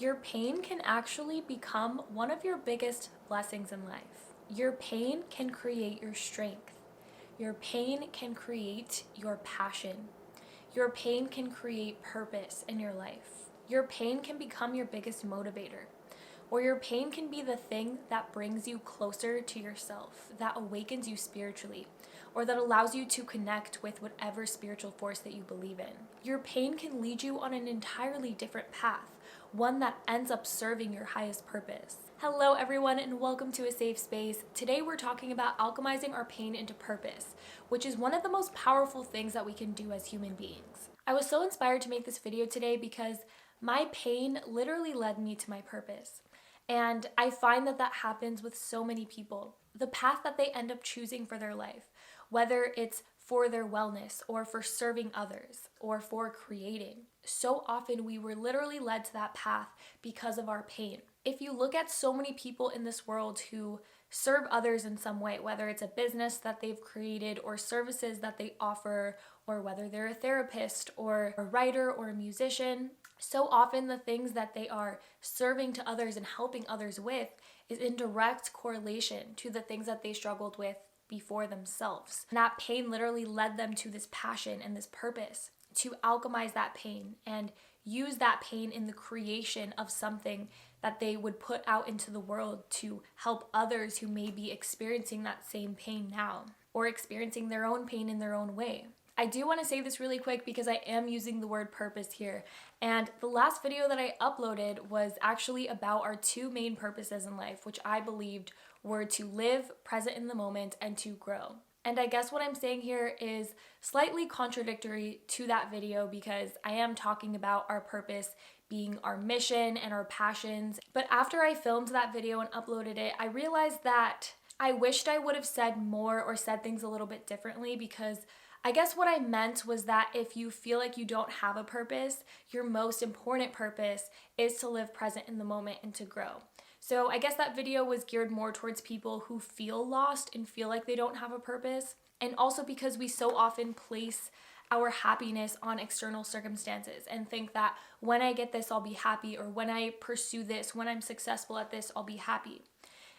Your pain can actually become one of your biggest blessings in life. Your pain can create your strength. Your pain can create your passion. Your pain can create purpose in your life. Your pain can become your biggest motivator. Or your pain can be the thing that brings you closer to yourself, that awakens you spiritually, or that allows you to connect with whatever spiritual force that you believe in. Your pain can lead you on an entirely different path, one that ends up serving your highest purpose. Hello everyone and welcome to a safe space. Today we're talking about alchemizing our pain into purpose, which is one of the most powerful things that we can do as human beings. I was so inspired to make this video today because my pain literally led me to my purpose. And I find that that happens with so many people. The path that they end up choosing for their life, whether it's for their wellness or for serving others or for creating. So often we were literally led to that path because of our pain. If you look at so many people in this world who serve others in some way, whether it's a business that they've created or services that they offer, or whether they're a therapist or a writer or a musician, so often the things that they are serving to others and helping others with is in direct correlation to the things that they struggled with before themselves. And that pain literally led them to this passion and this purpose to alchemize that pain and use that pain in the creation of something that they would put out into the world to help others who may be experiencing that same pain now or experiencing their own pain in their own way. I do want to say this really quick because I am using the word purpose here, and the last video that I uploaded was actually about our two main purposes in life, which I believed were to live present in the moment and to grow. And I guess what I'm saying here is slightly contradictory to that video because I am talking about our purpose being our mission and our passions. But after I filmed that video and uploaded it, I realized that I wished I would have said more or said things a little bit differently, because I guess what I meant was that if you feel like you don't have a purpose, your most important purpose is to live present in the moment and to grow. So I guess that video was geared more towards people who feel lost and feel like they don't have a purpose. And also because we so often place our happiness on external circumstances and think that when I get this, I'll be happy, or when I pursue this, when I'm successful at this, I'll be happy.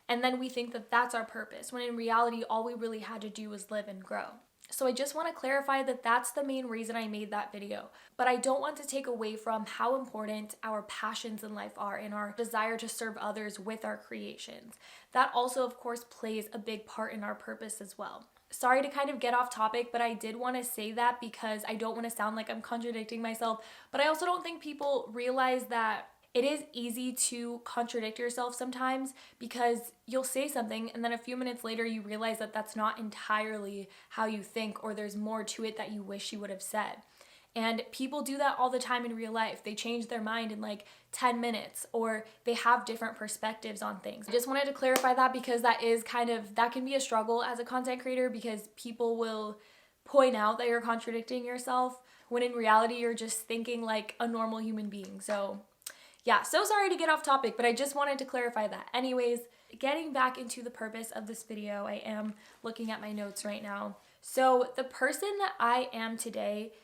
And then we think that that's our purpose, when in reality, all we really had to do was live and grow. So I just want to clarify that that's the main reason I made that video. But I don't want to take away from how important our passions in life are and our desire to serve others with our creations. That also, of course, plays a big part in our purpose as well. Sorry to kind of get off topic, but I did want to say that because I don't want to sound like I'm contradicting myself. But I also don't think people realize that it is easy to contradict yourself sometimes, because you'll say something and then a few minutes later you realize that that's not entirely how you think, or there's more to it that you wish you would have said. And people do that all the time in real life. They change their mind in like 10 minutes, or they have different perspectives on things. I just wanted to clarify that because that can be a struggle as a content creator, because people will point out that you're contradicting yourself when in reality you're just thinking like a normal human being. So yeah, so sorry to get off topic, but I just wanted to clarify that. Anyways, getting back into the purpose of this video, I am looking at my notes right now. So the person that I am today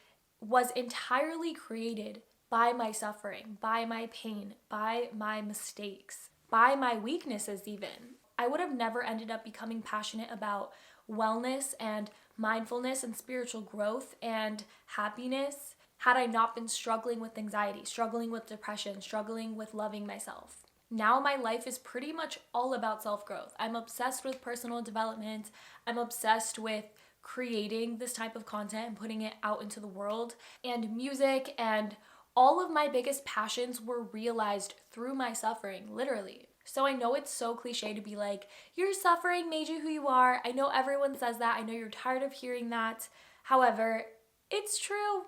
was entirely created by my suffering, by my pain, by my mistakes, by my weaknesses even. I would have never ended up becoming passionate about wellness and mindfulness and spiritual growth and happiness had I not been struggling with anxiety, struggling with depression, struggling with loving myself. Now my life is pretty much all about self-growth. I'm obsessed with personal development. I'm obsessed with creating this type of content and putting it out into the world. And music and all of my biggest passions were realized through my suffering, literally. So I know it's so cliche to be like, your suffering made you who you are. I know everyone says that. I know you're tired of hearing that. However, it's true.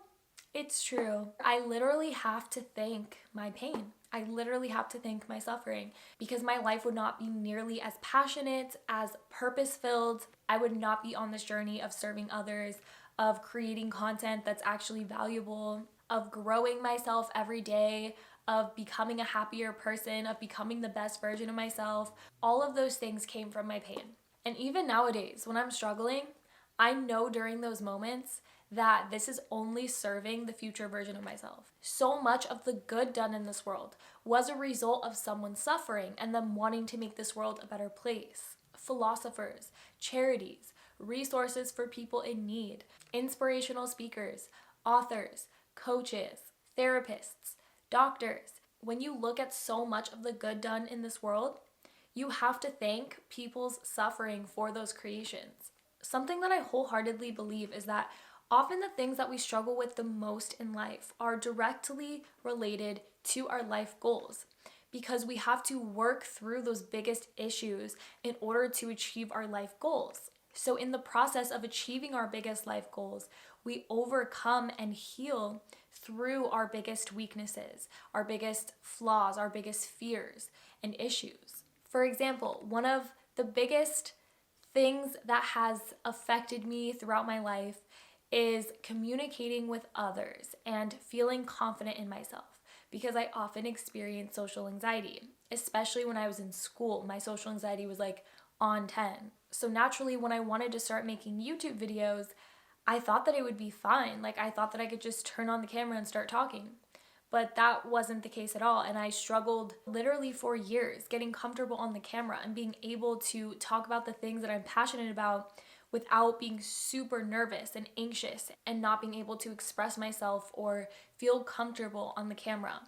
It's true. I literally have to thank my pain. I literally have to thank my suffering, because my life would not be nearly as passionate, as purpose-filled. I would not be on this journey of serving others, of creating content that's actually valuable, of growing myself every day, of becoming a happier person, of becoming the best version of myself. All of those things came from my pain. And even nowadays, when I'm struggling, I know during those moments that this is only serving the future version of myself. So much of the good done in this world was a result of someone suffering and them wanting to make this world a better place. Philosophers, charities, resources for people in need, inspirational speakers, authors, coaches, therapists, doctors. When you look at so much of the good done in this world, you have to thank people's suffering for those creations. Something that I wholeheartedly believe is that often the things that we struggle with the most in life are directly related to our life goals, because we have to work through those biggest issues in order to achieve our life goals. So in the process of achieving our biggest life goals, we overcome and heal through our biggest weaknesses, our biggest flaws, our biggest fears and issues. For example, one of the biggest things that has affected me throughout my life is communicating with others and feeling confident in myself, because I often experience social anxiety, especially when I was in school. My social anxiety was like on 10. So naturally, when I wanted to start making YouTube videos, I thought that it would be fine. Like, I thought that I could just turn on the camera and start talking. But that wasn't the case at all. And I struggled literally for years getting comfortable on the camera and being able to talk about the things that I'm passionate about without being super nervous and anxious and not being able to express myself or feel comfortable on the camera.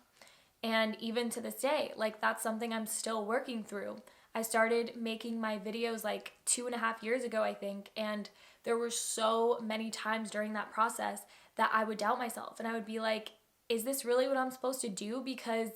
And even to this day, like, that's something I'm still working through. I started making my videos like 2.5 years ago, I think, and there were so many times during that process that I would doubt myself and I would be like, is this really what I'm supposed to do? Because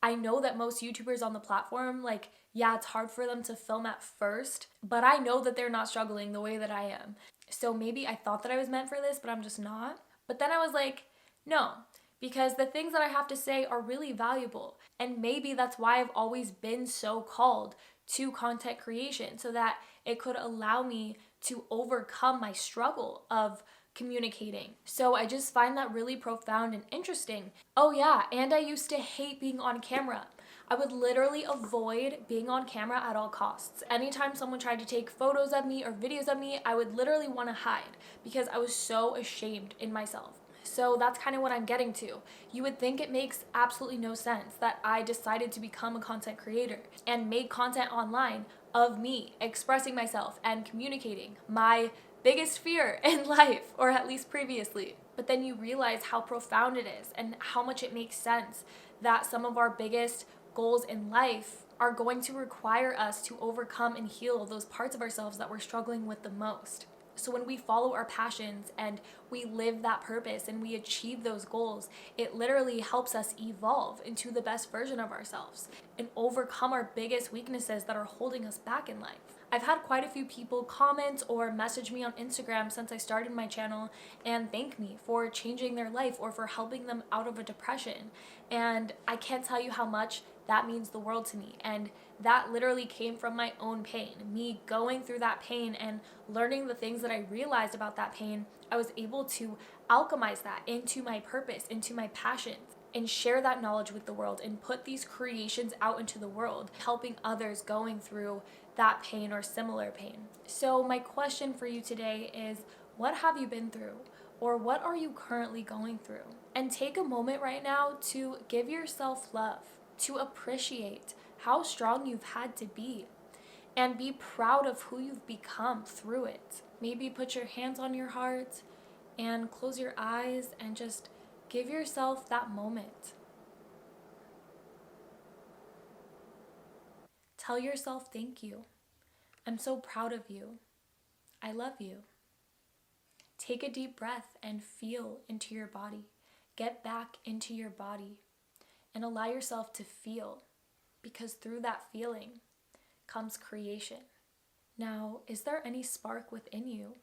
I know that most YouTubers on the platform, like, yeah, it's hard for them to film at first, but I know that they're not struggling the way that I am. So maybe I thought that I was meant for this, but I'm just not. But then I was like, no, because the things that I have to say are really valuable. And maybe that's why I've always been so called to content creation, so that it could allow me to overcome my struggle of communicating. So I just find that really profound and interesting. Oh yeah, and I used to hate being on camera. I would literally avoid being on camera at all costs. Anytime someone tried to take photos of me or videos of me, I would literally want to hide because I was so ashamed in myself. So that's kind of what I'm getting to. You would think it makes absolutely no sense that I decided to become a content creator and made content online of me expressing myself and communicating my biggest fear in life, or at least previously. But then you realize how profound it is and how much it makes sense that some of our biggest goals in life are going to require us to overcome and heal those parts of ourselves that we're struggling with the most. So when we follow our passions and we live that purpose and we achieve those goals, it literally helps us evolve into the best version of ourselves and overcome our biggest weaknesses that are holding us back in life. I've had quite a few people comment or message me on Instagram since I started my channel and thank me for changing their life or for helping them out of a depression. And I can't tell you how much that means the world to me. And that literally came from my own pain. Me going through that pain and learning the things that I realized about that pain, I was able to alchemize that into my purpose, into my passions, and share that knowledge with the world and put these creations out into the world, helping others going through that pain or similar pain. So my question for you today is, what have you been through? Or what are you currently going through? And take a moment right now to give yourself love, to appreciate how strong you've had to be, and be proud of who you've become through it. Maybe put your hands on your heart and close your eyes and just give yourself that moment. Tell yourself thank you. I'm so proud of you. I love you. Take a deep breath and feel into your body. Get back into your body and allow yourself to feel, because through that feeling comes creation. Now, is there any spark within you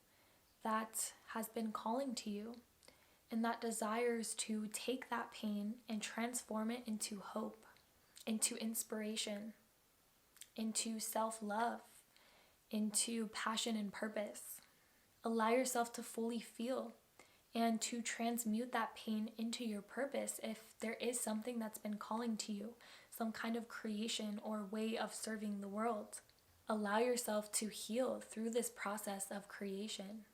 that has been calling to you and that desires to take that pain and transform it into hope, into inspiration, into self-love, into passion and purpose? Allow yourself to fully feel and to transmute that pain into your purpose if there is something that's been calling to you, some kind of creation or way of serving the world. Allow yourself to heal through this process of creation.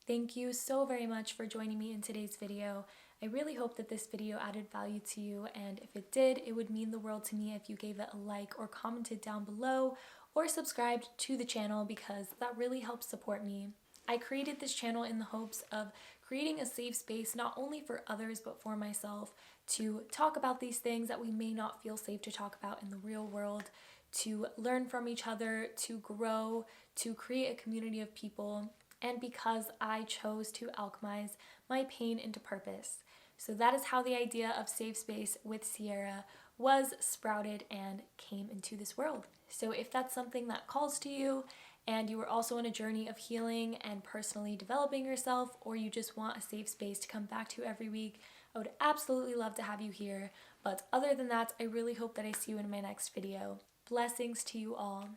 Thank you so very much for joining me in today's video. I really hope that this video added value to you, and if it did, it would mean the world to me if you gave it a like or commented down below or subscribed to the channel, because that really helps support me. I created this channel in the hopes of creating a safe space not only for others but for myself to talk about these things that we may not feel safe to talk about in the real world, to learn from each other, to grow, to create a community of people, and because I chose to alchemize my pain into purpose. So that is how the idea of Safe Space with Sierra was sprouted and came into this world. So if that's something that calls to you, and you are also on a journey of healing and personally developing yourself, or you just want a safe space to come back to every week, I would absolutely love to have you here. But other than that, I really hope that I see you in my next video. Blessings to you all.